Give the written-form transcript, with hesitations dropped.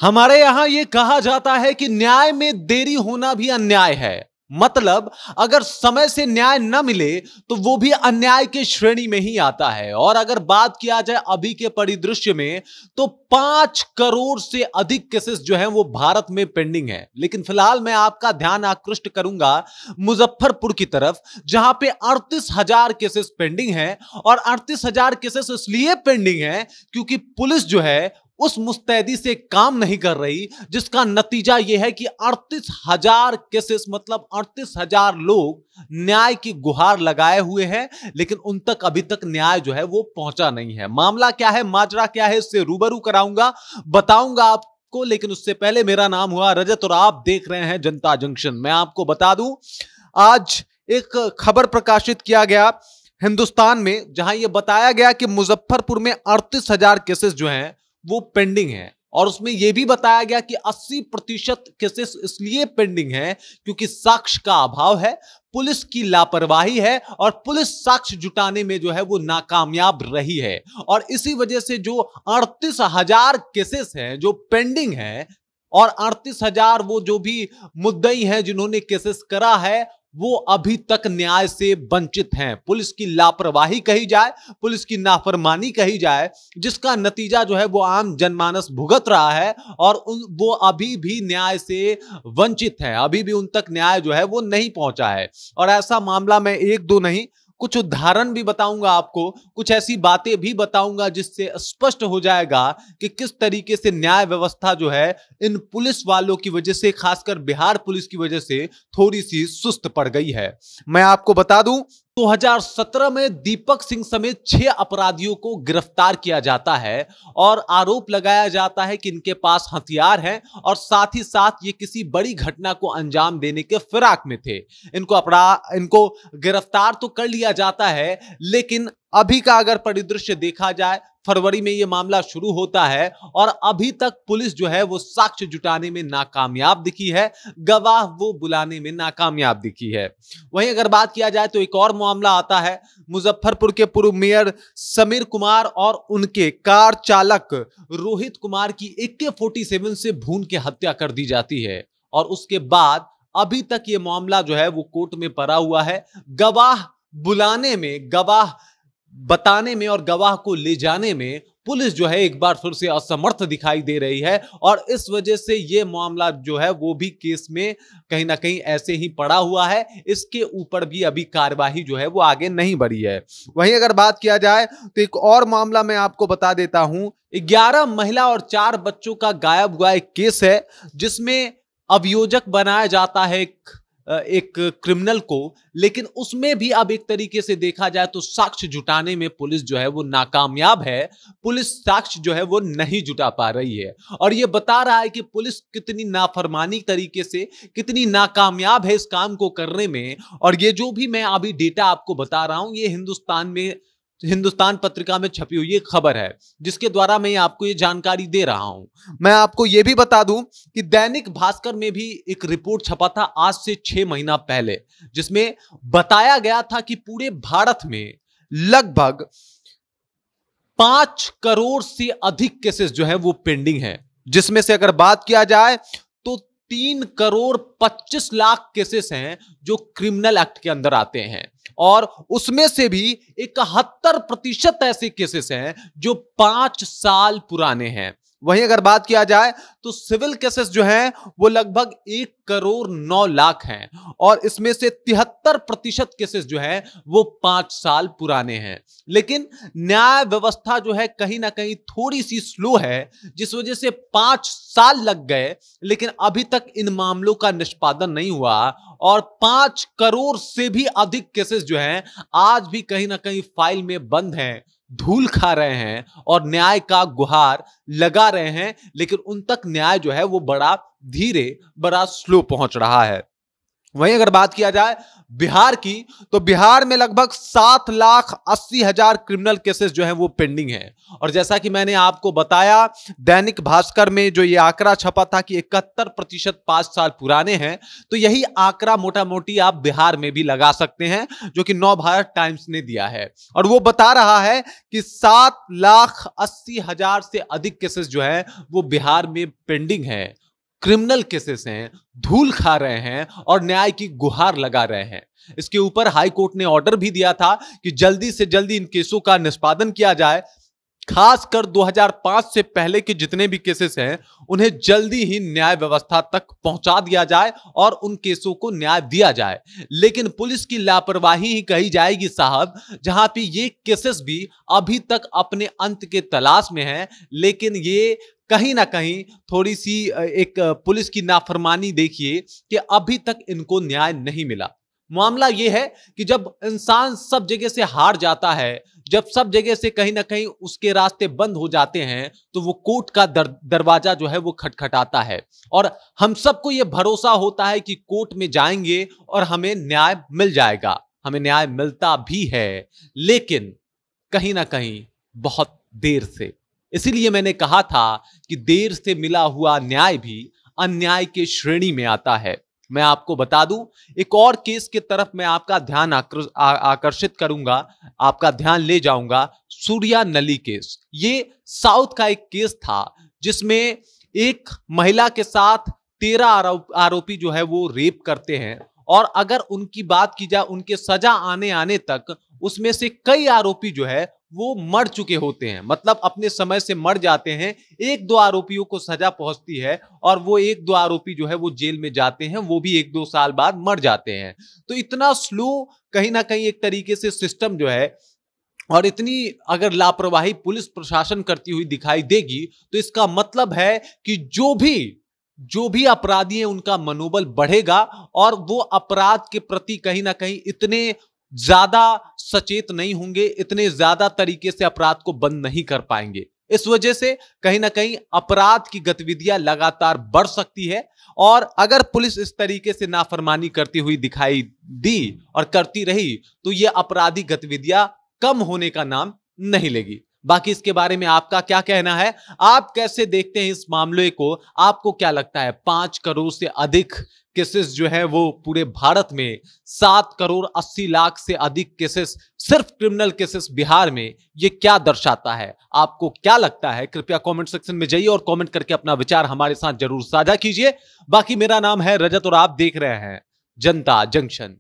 हमारे यहां यह कहा जाता है कि न्याय में देरी होना भी अन्याय है। मतलब अगर समय से न्याय न मिले तो वो भी अन्याय की श्रेणी में ही आता है। और अगर बात किया जाए अभी के परिदृश्य में तो 5 करोड़ से अधिक केसेस जो हैं वो भारत में पेंडिंग है। लेकिन फिलहाल मैं आपका ध्यान आकृष्ट करूंगा मुजफ्फरपुर की तरफ, जहां पे 38,000 केसेस पेंडिंग है। और 38,000 केसेस इसलिए पेंडिंग है क्योंकि पुलिस जो है उस मुस्तैदी से काम नहीं कर रही, जिसका नतीजा यह है कि 38,000 केसेस मतलब 38,000 लोग न्याय की गुहार लगाए हुए हैं, लेकिन उन तक अभी तक न्याय जो है वो पहुंचा नहीं है। मामला क्या है, माजरा क्या है, इससे रूबरू कराऊंगा, बताऊंगा आपको। लेकिन उससे पहले मेरा नाम हुआ रजत और आप देख रहे हैं जनता जंक्शन। मैं आपको बता दूं, आज एक खबर प्रकाशित किया गया हिंदुस्तान में, जहां यह बताया गया कि मुजफ्फरपुर में 38,000 केसेस जो हैं वो पेंडिंग है। और उसमें यह भी बताया गया कि 80% केसेस इसलिए पेंडिंग है क्योंकि साक्ष्य का अभाव है, पुलिस की लापरवाही है और पुलिस साक्ष्य जुटाने में जो है वो नाकामयाब रही है। और इसी वजह से जो 38,000 केसेस हैं जो पेंडिंग है, और 38,000 वो जो भी मुद्दई हैं जिन्होंने केसेस करा है, वो अभी तक न्याय से वंचित हैं। पुलिस की लापरवाही कही जाए, पुलिस की नाफरमानी कही जाए, जिसका नतीजा जो है वो आम जनमानस भुगत रहा है। और वो अभी भी न्याय से वंचित है, अभी भी उन तक न्याय जो है वो नहीं पहुंचा है। और ऐसा मामला मैं एक दो नहीं, कुछ उदाहरण भी बताऊंगा आपको, कुछ ऐसी बातें भी बताऊंगा जिससे स्पष्ट हो जाएगा कि किस तरीके से न्याय व्यवस्था जो है इन पुलिस वालों की वजह से, खासकर बिहार पुलिस की वजह से थोड़ी सी सुस्त पड़ गई है। मैं आपको बता दूं, 2017 में दीपक सिंह समेत 6 अपराधियों को गिरफ्तार किया जाता है और आरोप लगाया जाता है कि इनके पास हथियार हैं और साथ ही साथ ये किसी बड़ी घटना को अंजाम देने के फिराक में थे। इनको गिरफ्तार तो कर लिया जाता है, लेकिन अभी का अगर परिदृश्य देखा जाए, फरवरी में यह मामला शुरू होता है और अभी तक पुलिस जो है वो साक्ष्य जुटाने में नाकामयाब दिखी है, गवाह वो बुलाने में नाकामयाब दिखी है। वहीं अगर बात किया जाए तो एक और मामला आता है, मुजफ्फरपुर के पूर्व मेयर समीर कुमार और उनके कार चालक रोहित कुमार की AK-47 से भून के हत्या कर दी जाती है। और उसके बाद अभी तक यह मामला जो है वो कोर्ट में पड़ा हुआ है। गवाह बुलाने में, गवाह बताने में और गवाह को ले जाने में पुलिस जो है एक बार फिर से असमर्थ दिखाई दे रही है। और इस वजह से यह मामला जो है वो भी केस में कहीं ना कहीं ऐसे ही पड़ा हुआ है। इसके ऊपर भी अभी कार्यवाही जो है वो आगे नहीं बढ़ी है। वहीं अगर बात किया जाए तो एक और मामला मैं आपको बता देता हूं, 11 महिला और 4 बच्चों का गायब हुआ एक केस है, जिसमें अभियोजक बनाया जाता है एक क्रिमिनल को। लेकिन उसमें भी अब एक तरीके से देखा जाए तो साक्ष्य जुटाने में पुलिस जो है वो नाकामयाब है। पुलिस साक्ष्य जो है वो नहीं जुटा पा रही है और ये बता रहा है कि पुलिस कितनी नाफरमानी तरीके से, कितनी नाकामयाब है इस काम को करने में। और ये जो भी मैं अभी डेटा आपको बता रहा हूं, ये हिंदुस्तान पत्रिका में छपी हुई एक खबर है, जिसके द्वारा मैं आपको ये जानकारी दे रहा हूं। मैं आपको ये भी बता दूं कि दैनिक भास्कर में भी एक रिपोर्ट छपा था आज से 6 महीना पहले, जिसमें बताया गया था कि पूरे भारत में लगभग 5 करोड़ से अधिक केसेस जो है वो पेंडिंग है। जिसमें से अगर बात किया जाए तो 3 करोड़ 25 लाख केसेस हैं जो क्रिमिनल एक्ट के अंदर आते हैं। और उसमें से भी 71% ऐसे केसेस हैं जो 5 साल पुराने हैं। वहीं अगर बात किया जाए तो सिविल केसेस जो हैं वो लगभग 1 करोड़ 9 लाख हैं और इसमें से 73% केसेस जो हैं वो 5 साल पुराने हैं। लेकिन न्याय व्यवस्था जो है कहीं ना कहीं थोड़ी सी स्लो है, जिस वजह से 5 साल लग गए, लेकिन अभी तक इन मामलों का निष्पादन नहीं हुआ। और 5 करोड़ से भी अधिक केसेस जो हैं आज भी कहीं ना कहीं फाइल में बंद हैं, धूल खा रहे हैं और न्याय का गुहार लगा रहे हैं, लेकिन उन तक न्याय जो है वो बड़ा धीरे, बड़ा स्लो पहुंच रहा है। वहीं अगर बात किया जाए बिहार की, तो बिहार में लगभग 7,80,000 क्रिमिनल केसेस जो हैं वो पेंडिंग हैं। और जैसा कि मैंने आपको बताया, दैनिक भास्कर में जो ये आंकड़ा छपा था कि 71% 5 साल पुराने हैं, तो यही आंकड़ा मोटा मोटी आप बिहार में भी लगा सकते हैं, जो कि नवभारत टाइम्स ने दिया है। और वो बता रहा है कि 7,80,000 से अधिक केसेस जो है वो बिहार में पेंडिंग है, क्रिमिनल केसेस हैं, धूल खा रहे हैं और न्याय की गुहार लगा रहे हैं। इसके ऊपर हाई कोर्ट ने ऑर्डर भी दिया था कि जल्दी से जल्दी इन केसों का निष्पादन किया जाए, खासकर 2005 से पहले के जितने भी केसेस हैं उन्हें जल्दी ही न्याय व्यवस्था तक पहुंचा दिया जाए और उन केसों को न्याय दिया जाए। लेकिन पुलिस की लापरवाही ही कही जाएगी साहब, जहां पे ये केसेस भी अभी तक अपने अंत के तलाश में हैं, लेकिन ये कहीं ना कहीं थोड़ी सी एक पुलिस की नाफरमानी देखिए कि अभी तक इनको न्याय नहीं मिला। मामला यह है कि जब इंसान सब जगह से हार जाता है, जब सब जगह से कहीं ना कहीं उसके रास्ते बंद हो जाते हैं, तो वो कोर्ट का दरवाजा जो है वो खटखटाता है और हम सबको ये भरोसा होता है कि कोर्ट में जाएंगे और हमें न्याय मिल जाएगा। हमें न्याय मिलता भी है, लेकिन कहीं ना कहीं बहुत देर से। इसीलिए मैंने कहा था कि देर से मिला हुआ न्याय भी अन्याय के श्रेणी में आता है। मैं आपको बता दूं, एक और केस की तरफ मैं आपका ध्यान आकर्षित करूंगा, आपका ध्यान ले जाऊंगा। सूर्या नली केस, ये साउथ का एक केस था जिसमें एक महिला के साथ 13 आरोपी जो है वो रेप करते हैं और अगर उनकी बात की जाए उनके सजा आने तक उसमें से कई आरोपी जो है वो मर चुके होते हैं, मतलब अपने समय से मर जाते हैं। 1-2 आरोपियों को सजा पहुंचती है और वो 1-2 आरोपी जो है वो जेल में जाते हैं, वो भी 1-2 साल बाद मर जाते हैं। तो इतना स्लो कहीं ना कहीं एक तरीके से सिस्टम जो है, और इतनी अगर लापरवाही पुलिस प्रशासन करती हुई दिखाई देगी, तो इसका मतलब है कि जो भी अपराधी हैं उनका मनोबल बढ़ेगा और वो अपराध के प्रति कहीं ना कहीं इतने ज्यादा सचेत नहीं होंगे, इतने ज्यादा तरीके से अपराध को बंद नहीं कर पाएंगे। इस वजह से कहीं ना कहीं अपराध की गतिविधियां लगातार बढ़ सकती है और अगर पुलिस इस तरीके से नाफरमानी करती हुई दिखाई दी और करती रही, तो ये अपराधी गतिविधियां कम होने का नाम नहीं लेगी। बाकी इसके बारे में आपका क्या कहना है? आप कैसे देखते हैं इस मामले को? आपको क्या लगता है 5 करोड़ से अधिक केसेस जो है वो पूरे भारत में, 7 करोड़ 80 लाख से अधिक केसेस सिर्फ क्रिमिनल केसेस बिहार में, ये क्या दर्शाता है? आपको क्या लगता है? कृपया कमेंट सेक्शन में जाइए और कमेंट करके अपना विचार हमारे साथ जरूर साझा कीजिए। बाकी मेरा नाम है रजत और आप देख रहे हैं जनता जंक्शन।